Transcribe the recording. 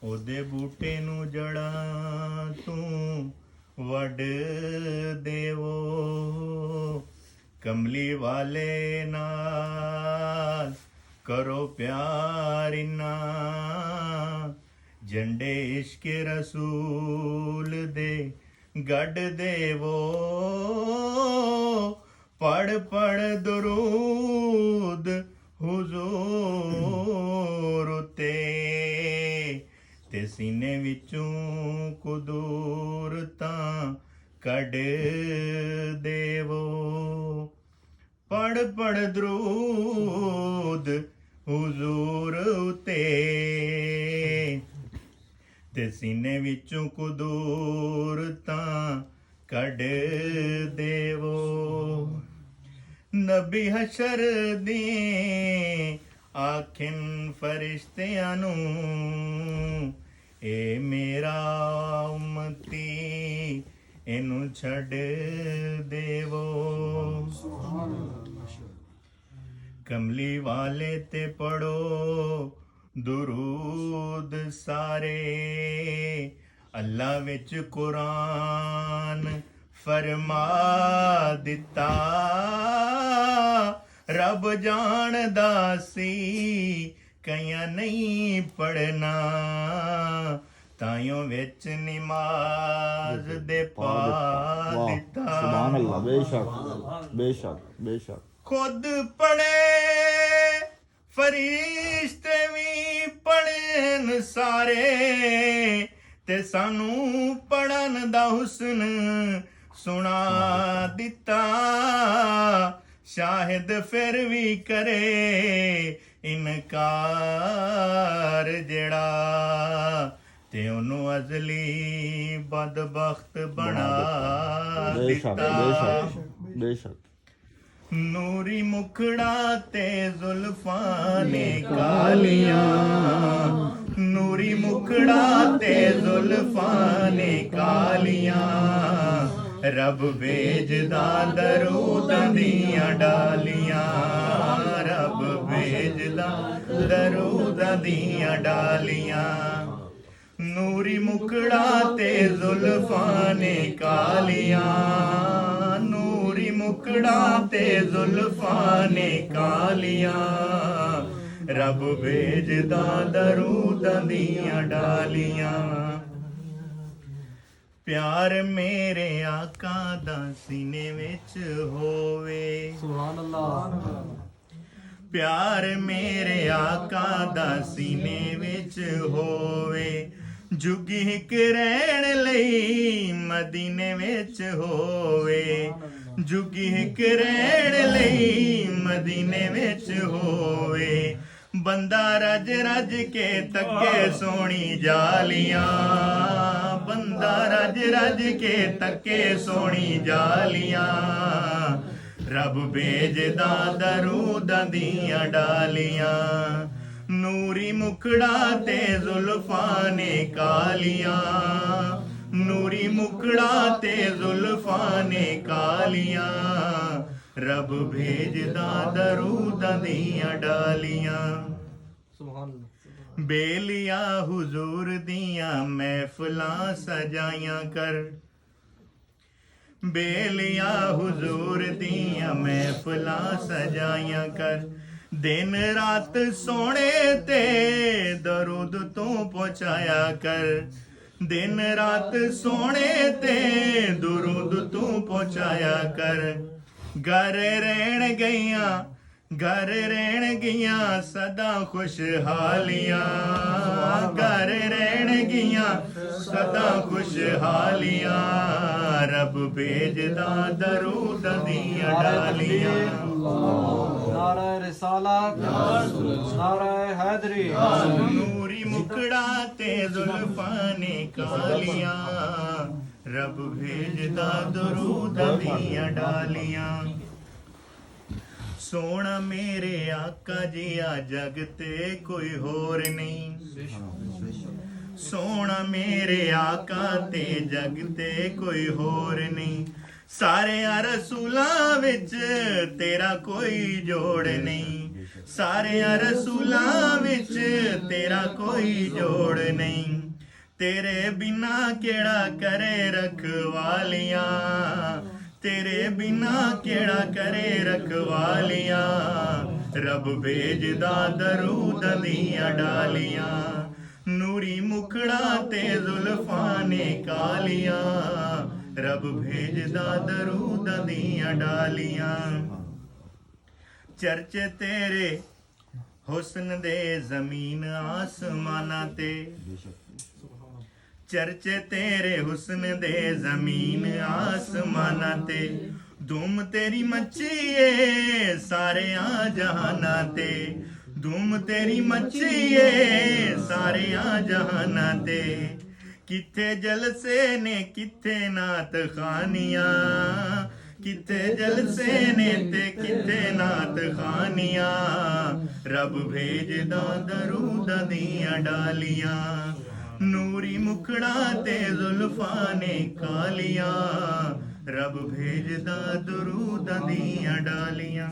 ਉਹਦੇ ਬੂਟੇ ਨੂੰ ਜੜਾਂ ਤੂੰ ਵੱਢ ਦੇਵੋ। ਕਮਲੀ ਵਾਲੇ ਨਾਲ ਕਰੋ ਪਿਆਰ ਇੰਨਾ, ਝੰਡੇ ਇਸ਼ਕ ਰਸੂਲ ਦੇ ਗੱਡ ਦੇਵੋ। ਪੜ ਪੜ ਦਰੂਦ ਹੁਜ਼ੂਰ ਉਤੇ, ਤੇ ਸੀਨੇ ਵਿੱਚੋਂ ਕੁਦੂਰਤਾਂ ਕੱਢ ਦੇਵੋ। ਪੜ ਪੜ ਦਰੂਦ ਹੁਜ਼ੂਰ ਉਤੇ, ਤੇ ਸੀਨੇ ਵਿੱਚੋਂ ਕੁਦੂਰਤਾਂ ਕੱਢ ਦੇਵੋ। ਨਬੀ ਹਸ਼ਰ ਦੀ ਆਖਿਨ ਫਰਿਸ਼ਤਿਆਂ ਨੂੰ, ਇਹ ਮੇਰਾ ਉਮਤੀ ਇਹਨੂੰ ਛੱਡ ਦੇਵੋ। ਕਮਲੀ ਵਾਲੇ ਤੇ ਪੜੋ ਦੁਰੂਦ ਸਾਰੇ, ਅੱਲਾ ਵਿੱਚ ਕੁਰਾਨ ਫਰਮਾ ਦਿੱਤਾ। ਰੱਬ ਜਾਣਦਾ ਸੀ ਕਈਆਂ ਨਹੀਂ ਪੜਨਾ, ਤਾਈਓ ਵਿੱਚ ਨਿਮਾਜ਼ ਦੇ ਪਾ ਦਿੱਤਾ। ਸੁਭਾਨ ਅੱਲਾਹ। ਬੇਸ਼ੱਕ ਬੇਸ਼ੱਕ ਬੇਸ਼ੱਕ। ਖੁਦ ਪੜੇ ਫਰਿਸ਼ਤੇ ਵੀ ਪੜਨ ਸਾਰੇ, ਤੇ ਸਾਨੂੰ ਪੜਨ ਦਾ ਹੁਸਨ ਸੁਣਾ ਦਿੱਤਾ। ਸ਼ਾਹਿਦ ਫਿਰ ਵੀ ਕਰੇ ਇਨਕਾਰ ਜਿਹੜਾ, ਤੇ ਉਹਨੂੰ ਅਜ਼ਲੀ ਬਦਬਖਤ ਬਣਾ ਦਿੱਤਾ। ਬੇਸ਼ੱਕ। ਨੂਰੀ ਮੁਖੜਾ ਤੇ ਜ਼ੁਲਫਾਂ ਨੇ ਕਾਲੀਆਂ, ਨੂਰੀ ਮੁਖੜਾ ਤੇ ਜ਼ੁਲਫਾਂ ਨੇ ਕਾਲੀਆਂ। ਰੱਬ ਭੇਜਦਾ ਦਰੂਦਾਂ ਦੀਆਂ ਡਾਲੀਆਂ, ਰੱਬ ਭੇਜਦਾ ਦਰੂਦਾਂ ਦੀਆਂ ਡਾਲੀਆਂ। ਨੂਰੀ ਮੁਖੜਾ ਤੇ ਜ਼ੁਲਫਾਂ ਨੇ ਕਾਲੀਆਂ, ਨੂਰੀ ਮੁਖੜਾ ਤੇ ਜ਼ੁਲਫਾਂ ਨੇ ਕਾਲੀਆਂ। ਰੱਬ ਭੇਜਦਾ ਦਰੂਦਾਂ ਦੀਆਂ ਡਾਲੀਆਂ। ਪਿਆਰ ਮੇਰੇ ਆਕਾ ਦਾ ਸੀਨੇ ਵਿੱਚ ਹੋਵੇ, ਸੁਭਾਨ ਅੱਲਾਹ। ਪਿਆਰ ਮੇਰੇ ਆਕਾ ਦਾ ਸੀਨੇ ਵਿੱਚ ਹੋਵੇ। ਜੁਗੀ ਇੱਕ ਰਹਿਣ ਲਈ ਮਦੀਨੇ ਵਿੱਚ ਹੋਵੇ, ਜੁਗੀ ਇੱਕ ਰਹਿਣ ਲਈ ਮਦੀਨੇ ਵਿੱਚ ਹੋਵੇ। ਬੰਦਾ ਰੱਜ ਰੱਜ ਕੇ ਤੱਕੇ ਸੋਹਣੀ ਜਾਲੀਆਂ, ਬੰਦਾ ਰੱਜ ਰੱਜ ਕੇ ਤੱਕੇ ਸੋਹਣੀ ਜਾਲੀਆਂ। ਰੱਬ ਭੇਜਦਾ ਦਰੂਦਾਂ ਦੀਆਂ ਡਾਲੀਆਂ। ਨੂਰੀ ਮੁਖੜਾ ਤੇ ਜ਼ੁਲਫਾਂ ਨੇ ਕਾਲੀਆਂ, ਨੂਰੀ ਮੁਖੜਾ ਤੇ ਜ਼ੁਲਫਾਂ ਨੇ ਕਾਲੀਆਂ। ਰੱਬ ਭੇਜਦਾ ਦਰੂਦਾਂ ਦੀਆਂ ਡਾਲੀਆਂ। ਸੁਭਾਨ ਅੱਲਾਹ। ਬੇਲੀਆ ਹੁਜ਼ੂਰ ਦੀਆਂ ਮਹਿਫਲਾਂ ਸਜਾਈਆਂ ਕਰ, ਬੇਲੀਆ ਹੁਜ਼ੂਰ ਦੀਆਂ ਮਹਿਫਲਾਂ ਸਜਾਈਆਂ ਕਰ। ਦਿਨ ਰਾਤ ਸੋਹਣੇ ਤੇ ਦਰੂਦ ਤੂੰ ਪਹੁੰਚਾਇਆ ਕਰ, ਦਿਨ ਰਾਤ ਸੋਹਣੇ ਤੇ ਦਰੂਦ ਤੂੰ ਪਹੁੰਚਾਇਆ ਕਰ। ਘਰ ਰਹਿਣ ਗਈਆਂ, ਘਰ ਰਹਿਣ ਗਈਆਂ ਸਦਾ ਖੁਸ਼ਹਾਲੀਆਂ, ਘਰ ਰਹਿਣ ਗਈਆਂ ਸਦਾ ਖੁਸ਼ਹਾਲੀਆਂ। ਰੱਬ ਭੇਜਦਾ ਦਰੂਦ ਦੀਆਂ ਡਾਲੀਆਂ। ਨਾਰਾ ਰਿਸਾਲਤ, ਨਾਰਾ ਹੈਦਰੀ। ਨੂਰੀ ਮੁਖੜਾ ਤੇ ਜ਼ੁਲਫਾਂ ਨੇ ਕਾਲੀਆਂ। ਰੱਬ ਭੇਜਦਾ ਦਰੂਦ ਦੀਆਂ ਡਾਲੀਆਂ। ਸੋਹਣਾ ਮੇਰੇ ਆਕਾ ਜੀ ਆ ਜਗ ਤੇ ਕੋਈ ਹੋਰ ਨਹੀਂ, ਸੋਹਣਾ ਮੇਰੇ ਆਕਾ ਤੇ ਜਗ ਤੇ ਕੋਈ ਹੋਰ ਨਹੀਂ। ਸਾਰਿਆਂ ਰਸੂਲਾਂ ਵਿੱਚ ਤੇਰਾ ਕੋਈ ਜੋੜ ਨਹੀਂ, ਸਾਰਿਆਂ ਰਸੂਲਾਂ ਵਿੱਚ ਤੇਰਾ ਕੋਈ ਜੋੜ ਨਹੀਂ ਤੇਰੇ ਬਿਨਾ ਕਿਹੜਾ ਕਰੇ ਰਖਵਾਲੀਆਂ ਤੇਰੇ ਬਿਨਾ ਕਿਹੜਾ ਕਰੇ ਰਖਵਾਲੀਆਂ ਰੱਬ ਭੇਜਦਾ ਦਰੂਦ ਦੀਆਂ ਡਾਲੀਆਂ ਨੂਰੀ ਮੁਖੜਾ ਤੇ ਜ਼ੁਲਫਾਂ ਨੇ ਕਾਲੀਆਂ ਰੱਬ ਭੇਜਦਾ ਦਰੂਦ ਦੀਆਂ ਡਾਲੀਆਂ ਚਰਚੇ ਤੇਰੇ ਹੁਸਨ ਦੇ ਜ਼ਮੀਨ ਆਸਮਾਨਾਂ ਤੇ ਚਰਚੇ ਤੇਰੇ ਹੁਸਨ ਦੇ ਜ਼ਮੀਨ ਆਸਮਾਨਾਂ ਤੇ ਧੂਮ ਤੇਰੀ ਮੱਚੀ ਏ ਸਾਰਿਆਂ ਜਹਾਨਾਂ ਤੇ ਧੂਮ ਤੇਰੀ ਮੱਚੀ ਏ ਸਾਰਿਆਂ ਜਹਾਨਾਂ ਤੇ ਕਿੱਥੇ ਜਲਸੇ ਨੇ ਕਿੱਥੇ ਨਾਤ ਖਾਨੀਆਂ ਕਿੱਥੇ ਜਲਸੇ ਨੇ ਤੇ ਕਿੱਥੇ ਨਾਤ ਖਾਨੀਆਂ ਰੱਬ ਭੇਜਦਾ ਦਰੂਦ ਦੀਆਂ ਡਾਲੀਆਂ ਨੂਰੀ ਮੁਖੜਾ ਤੇ ਜ਼ੁਲਫਾਂ ਨੇ ਕਾਲੀਆਂ ਰੱਬ ਭੇਜਦਾ ਦਰੂਦ ਦੀਆਂ ਡਾਲੀਆਂ